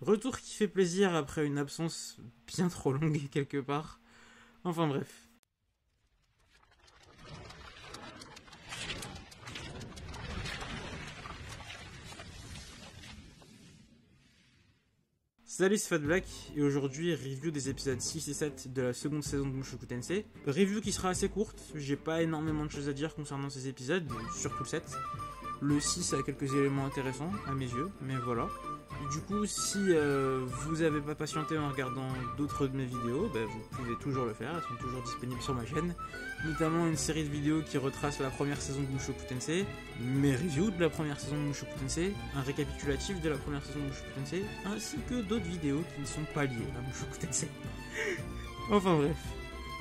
Retour qui fait plaisir après une absence bien trop longue quelque part. Enfin bref. Salut, c'est Fat Black, et aujourd'hui, review des épisodes 6 et 7 de la seconde saison de Mushoku Tensei. Review qui sera assez courte, j'ai pas énormément de choses à dire concernant ces épisodes, surtout le 7. Le 6 a quelques éléments intéressants à mes yeux, mais voilà. Et du coup, si vous avez pas patienté en regardant d'autres de mes vidéos, vous pouvez toujours le faire, elles sont toujours disponibles sur ma chaîne. Notamment une série de vidéos qui retrace la première saison de Mushoku Tensei, mes reviews de la première saison de Mushoku Tensei, un récapitulatif de la première saison de Mushoku Tensei, ainsi que d'autres vidéos qui ne sont pas liées à Mushoku Tensei. Enfin bref,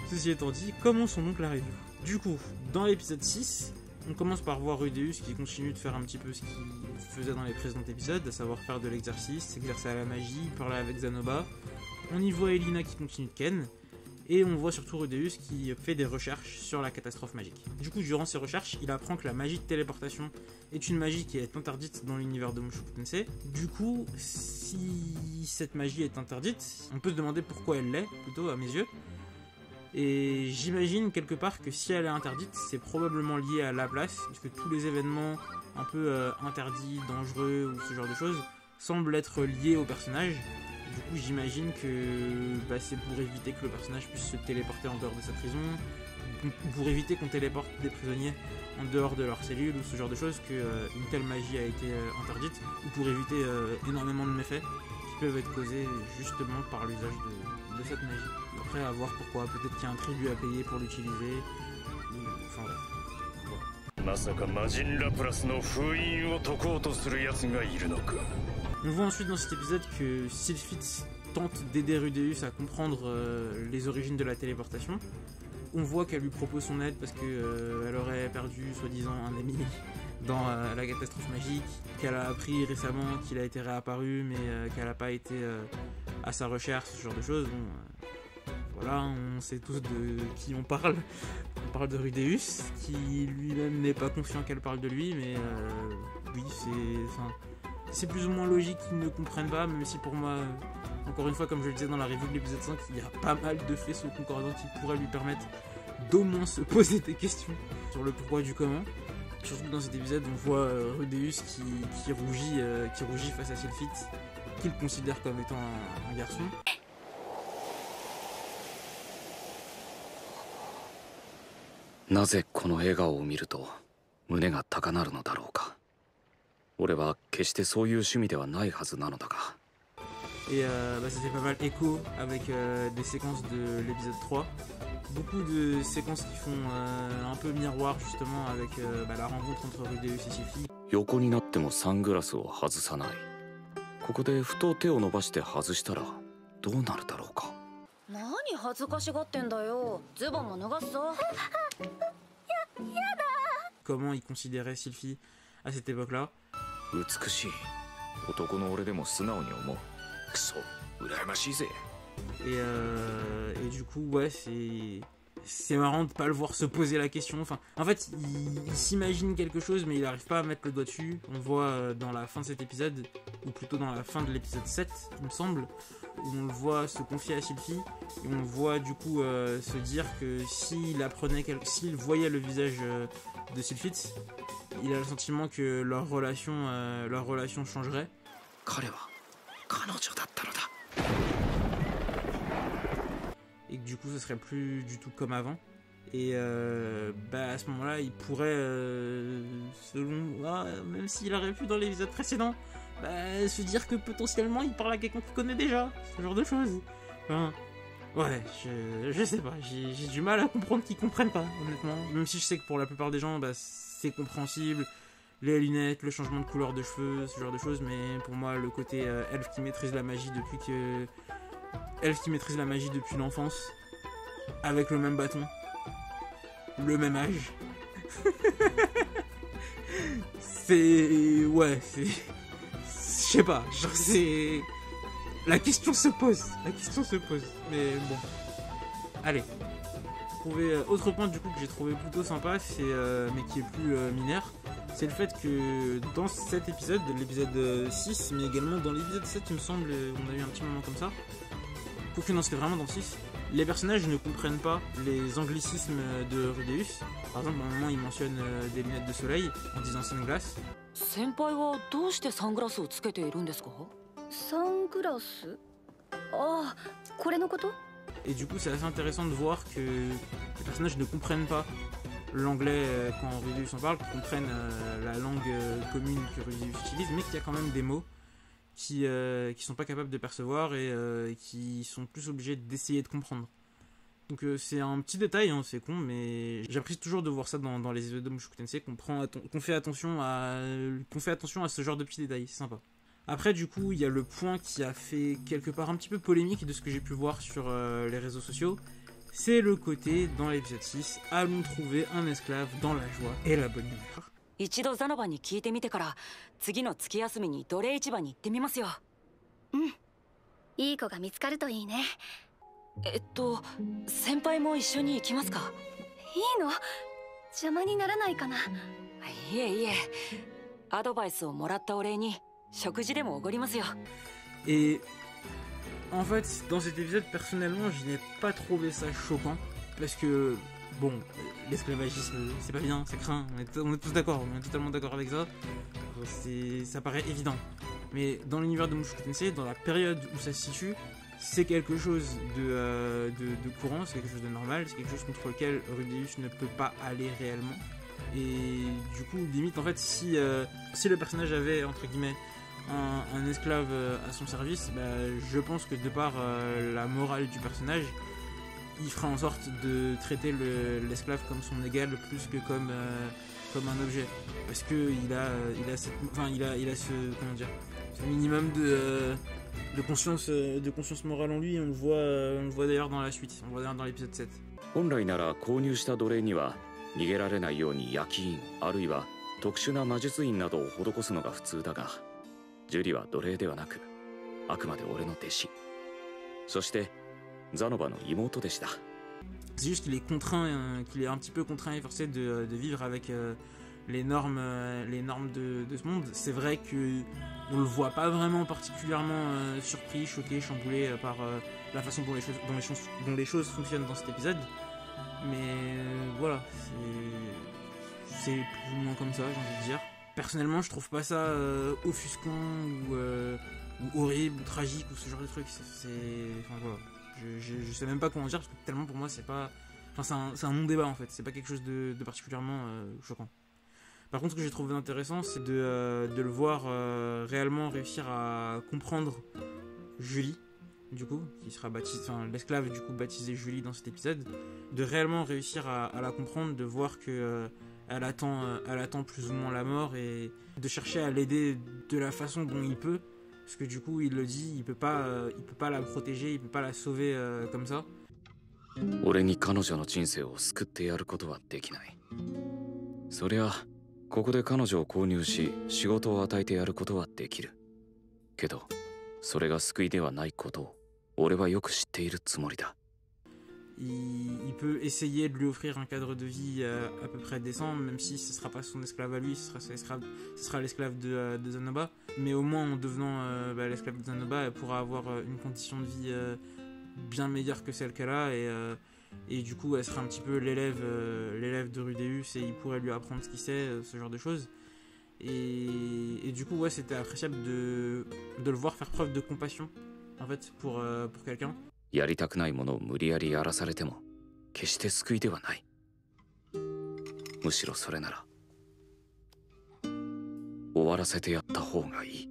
ceci étant dit, commençons donc la review. Du coup, dans l'épisode 6, on commence par voir Rudeus qui continue de faire un petit peu ce qu'il faisait dans les précédents épisodes, à savoir faire de l'exercice, s'exercer à la magie, parler avec Zanoba. On y voit Elina qui continue de ken, et on voit surtout Rudeus qui fait des recherches sur la catastrophe magique. Du coup, durant ses recherches, il apprend que la magie de téléportation est une magie qui est interdite dans l'univers de Mushoku Tensei. Du coup, si cette magie est interdite, on peut se demander pourquoi elle l'est, plutôt à mes yeux. Et j'imagine quelque part que si elle est interdite, c'est probablement lié à la place, puisque tous les événements un peu interdits, dangereux ou ce genre de choses semblent être liés au personnage. Du coup, j'imagine que c'est pour éviter que le personnage puisse se téléporter en dehors de sa prison, pour éviter qu'on téléporte des prisonniers en dehors de leur cellule ou ce genre de choses, qu'une telle magie a été interdite, ou pour éviter énormément de méfaits qui peuvent être causés justement par l'usage de cette magie. Après, à voir pourquoi, peut-être qu'il y a un tribut à payer pour l'utiliser, enfin bref. On voit ensuite dans cet épisode que Sylphid tente d'aider Rudeus à comprendre les origines de la téléportation. On voit qu'elle lui propose son aide parce qu'elle aurait perdu soi-disant un ami dans la catastrophe magique, qu'elle a appris récemment qu'il a été réapparu mais qu'elle n'a pas été à sa recherche, ce genre de choses. Bon, voilà, on sait tous de qui on parle. On parle de Rudeus, qui lui-même n'est pas confiant qu'elle parle de lui, mais oui, c'est plus ou moins logique qu'ils ne comprennent pas, même si pour moi, encore une fois, comme je le disais dans la review de l'épisode 5, il y a pas mal de faisceaux concordants qui pourraient lui permettre d'au moins se poser des questions sur le pourquoi du comment. Surtout que dans cet épisode, on voit Rudeus qui rougit face à Sylphid, qu'il considère comme étant un garçon. Et c'était pas mal écho avec des séquences de l'épisode 3. Beaucoup de séquences qui font un peu miroir justement avec la rencontre entre Rudeus et Sylphid. Comment il considérait Sylphid à cette époque-là. Et du coup, ouais, c'est marrant de pas le voir se poser la question. Enfin, en fait, il s'imagine quelque chose, mais il n'arrive pas à mettre le doigt dessus. On voit dans la fin de cet épisode, ou plutôt dans la fin de l'épisode 7, il me semble, où on le voit se confier à Sylphid, et on le voit du coup se dire que s'il voyait le visage de Sylphid, il a le sentiment que leur relation changerait. Et que du coup ce serait plus du tout comme avant. Et à ce moment là il pourrait même s'il aurait pu dans l'épisode précédent se dire que potentiellement il parle à quelqu'un qu'il connaît déjà, ce genre de choses. Enfin, ouais, je sais pas, j'ai du mal à comprendre qu'ils comprennent pas, honnêtement. Même si je sais que pour la plupart des gens c'est compréhensible, les lunettes, le changement de couleur de cheveux, ce genre de choses, mais pour moi le côté elfe qui maîtrise la magie depuis l'enfance, avec le même bâton, le même âge. Je sais pas, genre c'est... La question se pose, mais bon. Allez. Autre point du coup que j'ai trouvé plutôt sympa, c'est mais qui est plus mineur, c'est le fait que dans cet épisode, l'épisode 6, mais également dans l'épisode 7, il me semble, on a eu un petit moment comme ça. Quoique non, c'était vraiment dans le 6. Les personnages ne comprennent pas les anglicismes de Rudeus. Par exemple, à un moment, il mentionne des lunettes de soleil en disant sunglass. 先輩はどうしてサングラスをつけているんですか？サングラス？ああ、これのこと？ Et du coup, c'est assez intéressant de voir que les personnages ne comprennent pas l'anglais quand Rudeus en parle, qu'ils comprennent la langue commune que Rudeus utilise, mais qu'il y a quand même des mots qui sont pas capables de percevoir et qui sont plus obligés d'essayer de comprendre. Donc c'est un petit détail, hein, c'est con, mais j'apprécie toujours de voir ça dans les épisodes de Mushoku Tensei, qu'on fait attention à ce genre de petits détails, c'est sympa. Après, du coup, il y a le point qui a fait quelque part un petit peu polémique de ce que j'ai pu voir sur les réseaux sociaux. C'est le côté, dans l'épisode 6, allons trouver un esclave dans la joie et la bonne humeur. 一度ザノバに聞いてみてから次の月休みに奴隷市場に行ってみますよ。うん。いい子が見つかるといいね。先輩も一緒に行きますか？いいの？邪魔にならないかな。いえいえ。アドバイスをもらったお礼に食事でもおごりますよ。Et en fait, dans cet épisode, personnellement, je n'ai pas trouvé ça choquant parce que bon, l'esclavagisme, c'est pas bien, c'est craint, on est tous d'accord, on est totalement d'accord avec ça. Ça paraît évident. Mais dans l'univers de Mushoku Tensei, dans la période où ça se situe, c'est quelque chose de courant, c'est quelque chose de normal, c'est quelque chose contre lequel Rudeus ne peut pas aller réellement. Et du coup, limite, en fait, si le personnage avait, entre guillemets, un esclave à son service, bah, je pense que de par la morale du personnage, il fera en sorte de traiter l'esclave comme son égal plus que comme un objet, parce que il a ce comment dire, ce minimum de conscience morale en lui. On le voit d'ailleurs dans la suite, on le voit d'ailleurs dans l'épisode 7. 本来なら購入した奴隷には逃げられないように焼き印あるいは特殊な魔術印などを施すのが普通だが、ジュリは奴隷ではなくあくまで俺の弟子、そしてザノバの妹でした。 C'est juste qu'il est contraint, qu'il est un petit peu contraint et forcé de vivre avec les normes de ce monde. C'est vrai que on le voit pas vraiment particulièrement surpris, choqué, chamboulé par la façon dont les choses fonctionnent dans cet épisode. Mais voilà, c'est plus ou moins comme ça, j'ai envie de dire. Personnellement, je trouve pas ça offusquant ou horrible ou tragique ou ce genre de truc. Enfin voilà. Je sais même pas comment dire parce que tellement pour moi c'est pas. Enfin c'est un non-débat en fait, c'est pas quelque chose de particulièrement choquant. Par contre, ce que j'ai trouvé intéressant, c'est de le voir réellement réussir à comprendre Julie, du coup, qui sera baptisée, enfin l'esclave du coup baptisée Julie dans cet épisode, de réellement réussir à la comprendre, de voir que elle attend plus ou moins la mort et de chercher à l'aider de la façon dont il peut. Parce que du coup, il le dit, il peut pas la protéger, il peut pas la sauver comme ça. 俺に彼女の人生を救ってやることはできない。そりゃここで彼女を購入し仕事を与えてやることはできる。けどそれが救いではないことを俺はよく知っているつもりだ。Il peut essayer de lui offrir un cadre de vie à peu près décent, même si ce sera pas son esclave à lui, ce sera l'esclave de Zanoba. Mais au moins en devenant l'esclave de Zanoba, elle pourra avoir une condition de vie bien meilleure que celle qu'elle a et du coup elle sera un petit peu l'élève de Rudeus et il pourrait lui apprendre ce qu'il sait, ce genre de choses. Et du coup ouais, c'était appréciable de le voir faire preuve de compassion en fait pour quelqu'un. やりたくないものを無理やりやらされても決して救いではない。むしろそれなら終わらせてやった方がいい。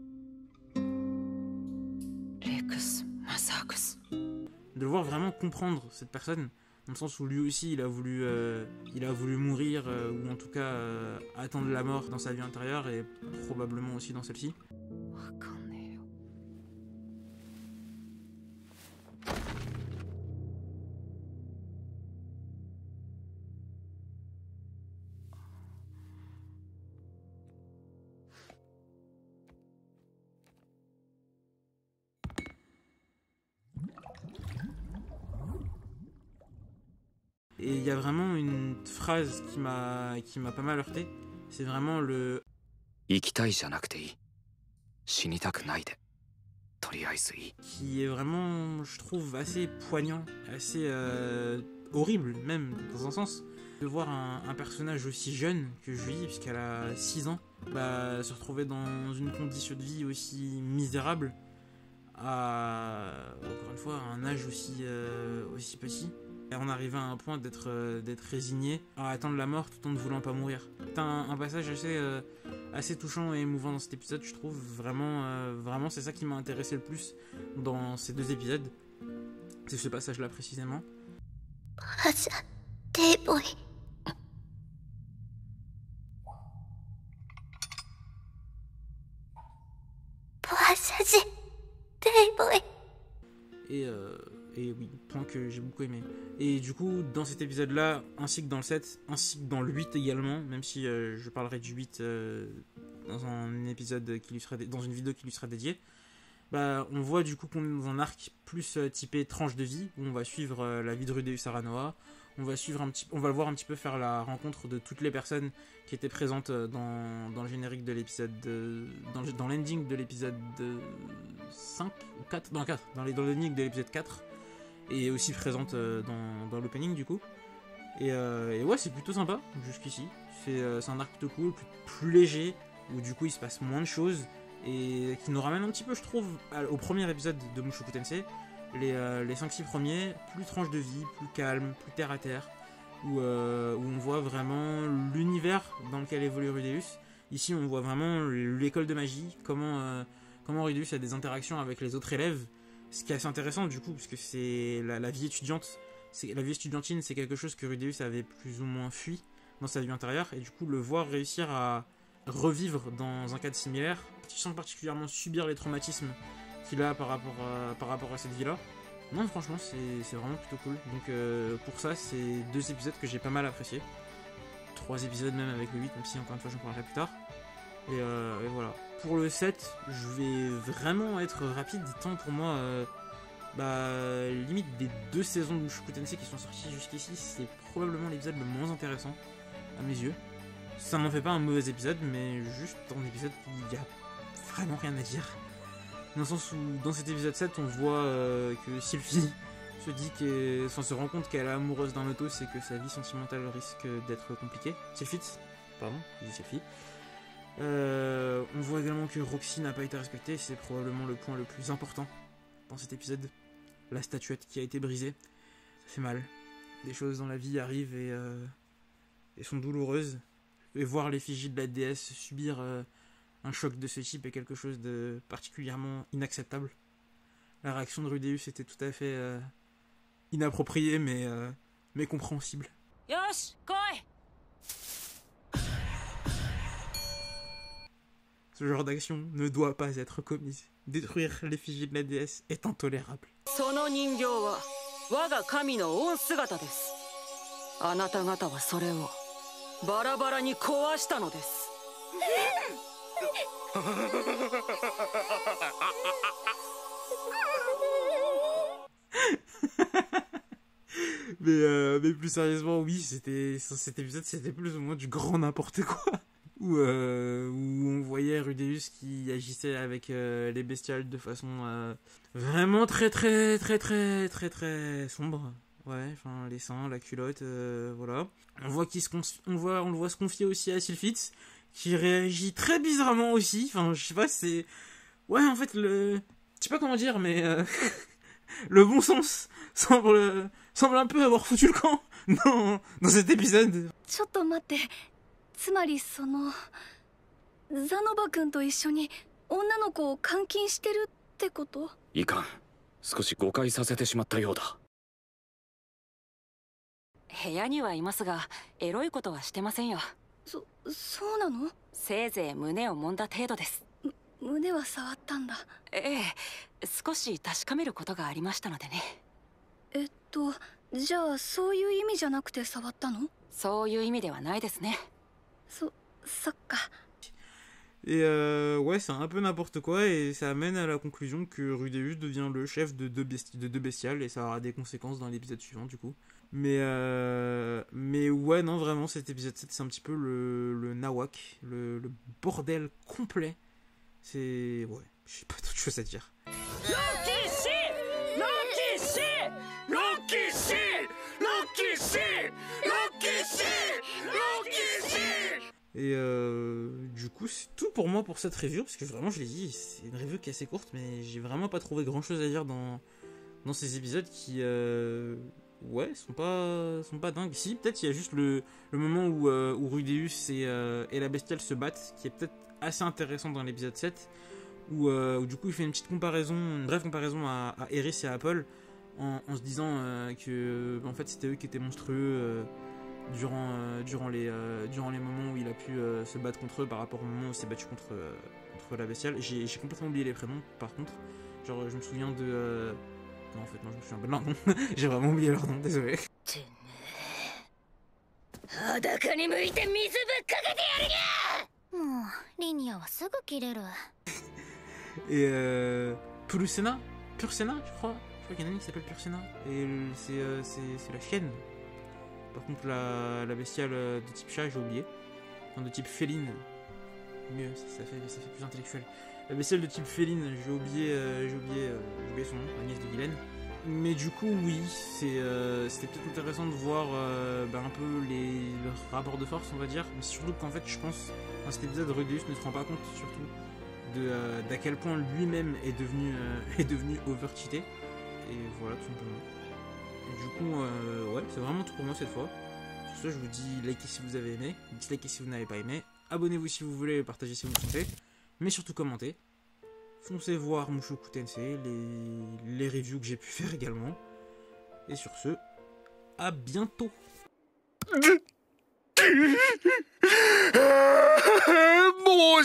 Rex Massakus. De le voir vraiment comprendre cette personne, dans le sens où lui aussi il a voulu mourir ou en tout cas attendre la mort dans sa vie antérieure et probablement aussi dans celle-ci. Et il y a vraiment une phrase qui m'a pas mal heurté, C'est vraiment le 生きたいじゃなくていい。死にたくないで。とりあえずいい。 qui est vraiment, je trouve, assez poignant, assez horrible même, dans un sens. De voir un personnage aussi jeune que Julie, puisqu'elle a 6 ans, bah, se retrouver dans une condition de vie aussi misérable, à, encore une fois, à un âge aussi petit. Et en arrivant à un point d'être résigné à attendre la mort tout en ne voulant pas mourir. C'est un passage assez touchant et émouvant dans cet épisode, je trouve. Vraiment, c'est ça qui m'a intéressé le plus dans ces 2 épisodes. C'est ce passage-là précisément. Et oui, point que j'ai beaucoup aimé. Et du coup, dans cet épisode-là, ainsi que dans le 7, ainsi que dans le 8 également, même si je parlerai du 8 dans un épisode qui lui sera dans une vidéo qui lui sera dédiée, bah, on voit du coup qu'on est dans un arc plus typé tranche de vie, où on va suivre la vie de Rudeus Aranoa. On va le voir un petit peu faire la rencontre de toutes les personnes qui étaient présentes dans le générique de l'épisode, dans l'ending de l'épisode 5 ou 4, dans 4, dans l'ending de l'épisode 4, et aussi présente dans l'opening du coup. Et ouais, c'est plutôt sympa jusqu'ici. C'est un arc plutôt cool, plus léger, où du coup il se passe moins de choses, et qui nous ramène un petit peu, je trouve, au premier épisode de Mushoku Tensei. Les 5-6 premiers, plus tranche de vie, plus calme, plus terre à terre, où on voit vraiment l'univers dans lequel évolue Rudeus. Ici, on voit vraiment l'école de magie, comment Rudeus a des interactions avec les autres élèves, ce qui est assez intéressant du coup, parce que c'est la vie étudiante, la vie estudiantine, c'est quelque chose que Rudeus avait plus ou moins fui dans sa vie antérieure, et du coup, le voir réussir à revivre dans un cadre similaire, sans particulièrement subir les traumatismes qu'il a par rapport à cette vie-là. Non, franchement, c'est vraiment plutôt cool. Donc pour ça, c'est 2 épisodes que j'ai pas mal appréciés. 3 épisodes même avec le 8, même si encore une fois j'en parlerai plus tard. Et voilà. Pour le 7, je vais vraiment être rapide, tant pour moi, limite des 2 saisons de Mushoku Tensei qui sont sorties jusqu'ici, c'est probablement l'épisode le moins intéressant à mes yeux. Ça m'en fait pas un mauvais épisode, mais juste un épisode où il y a vraiment rien à dire. Dans le sens où, dans cet épisode 7, on voit que Sylphie se rend compte qu'elle est amoureuse d'un Lotos et que sa vie sentimentale risque d'être compliquée. Sylphie, pardon, je dis Sylphie. On voit également que Roxy n'a pas été respectée, c'est probablement le point le plus important dans cet épisode. La statuette qui a été brisée, ça fait mal. Des choses dans la vie arrivent et sont douloureuses. Et voir l'effigie de la déesse subir un choc de ce type est quelque chose de particulièrement inacceptable. La réaction de Rudeus était tout à fait inappropriée, mais compréhensible. Yosh, koi! Ce genre d'action ne doit pas être commise. Détruire l'effigie de la déesse est intolérable. その人形は我が神の御姿です。あなた方はそれをバラバラに壊したのです。Mais plus sérieusement, oui, cet épisode, c'était plus ou moins du grand n'importe quoi. Où on voyait Rudeus qui agissait avec les bestioles de façon vraiment très très très très très très sombre. Ouais, enfin les seins, la culotte, voilà. On le voit se confier aussi à Sylphie, qui réagit très bizarrement aussi. Enfin, je sais pas, c'est... Ouais, en fait, je sais pas comment dire, mais... le bon sens semble un peu avoir foutu le camp dans cet épisode. ちょっと待って、つまりそのザノバ君と一緒に女の子を監禁してるってこと？いかん。少し誤解させてしまったようだ。部屋にはいますが、エロいことはしてませんよ。そうなの？せいぜい胸を揉んだ程度です。胸は触ったんだ。ええ、少し確かめることがありましたのでね。じゃあそういう意味じゃなくて触ったの？そういう意味ではないですね。そっか。Et ouais, c'est un peu n'importe quoi et ça amène à la conclusion que Rudeus devient le chef de deux bestiales et ça aura des conséquences dans l'épisode suivant du coup. Mais ouais, non, vraiment, cet épisode 7, c'est un petit peu le nawak, le bordel complet. C'est... ouais, j'ai pas d'autre chose à dire. Et du coup, c'est tout pour moi pour cette review, parce que vraiment, je l'ai dit, c'est une review qui est assez courte, mais j'ai vraiment pas trouvé grand chose à dire dans ces épisodes qui, ouais, sont pas dingues. Si, peut-être il y a juste le moment où Rudeus et la bestiale se battent, qui est peut-être assez intéressant dans l'épisode 7, où du coup il fait une petite comparaison, une brève comparaison à Eris et à Apple, en se disant que en fait c'était eux qui étaient monstrueux durant les moments où il a pu se battre contre eux par rapport au moment où il s'est battu contre la bestiale. J'ai complètement oublié les prénoms par contre. Genre je me souviens de... non en fait non je me souviens pas de leur nom. J'ai vraiment oublié leur nom, désolé. Et Pursena, je crois qu'il y en a une qui s'appelle Pursena. Et c'est la chienne. Par contre, la bestiale de type chat, j'ai oublié. Enfin, de type féline. Mieux, ça fait plus intellectuel. La bestiale de type féline, j'ai oublié son nom, la nièce de Guylaine. Mais du coup, oui, c'était peut-être intéressant de voir un peu le rapport de force, on va dire. Mais surtout qu'en fait, je pense, dans cet épisode, Rudeus ne se rend pas compte, surtout, d'à quel point lui-même est devenu over-cheaté. Et voilà, tout simplement. Et du coup, ouais, c'est vraiment tout pour moi cette fois. Sur ce, je vous dis likez si vous avez aimé, dislikez si vous n'avez pas aimé, abonnez-vous si vous voulez, partagez si vous le souhaitez, mais surtout commentez. Foncez voir Mushoku Tensei, les reviews que j'ai pu faire également. Et sur ce, à bientôt.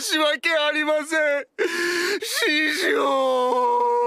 申し訳ありません師匠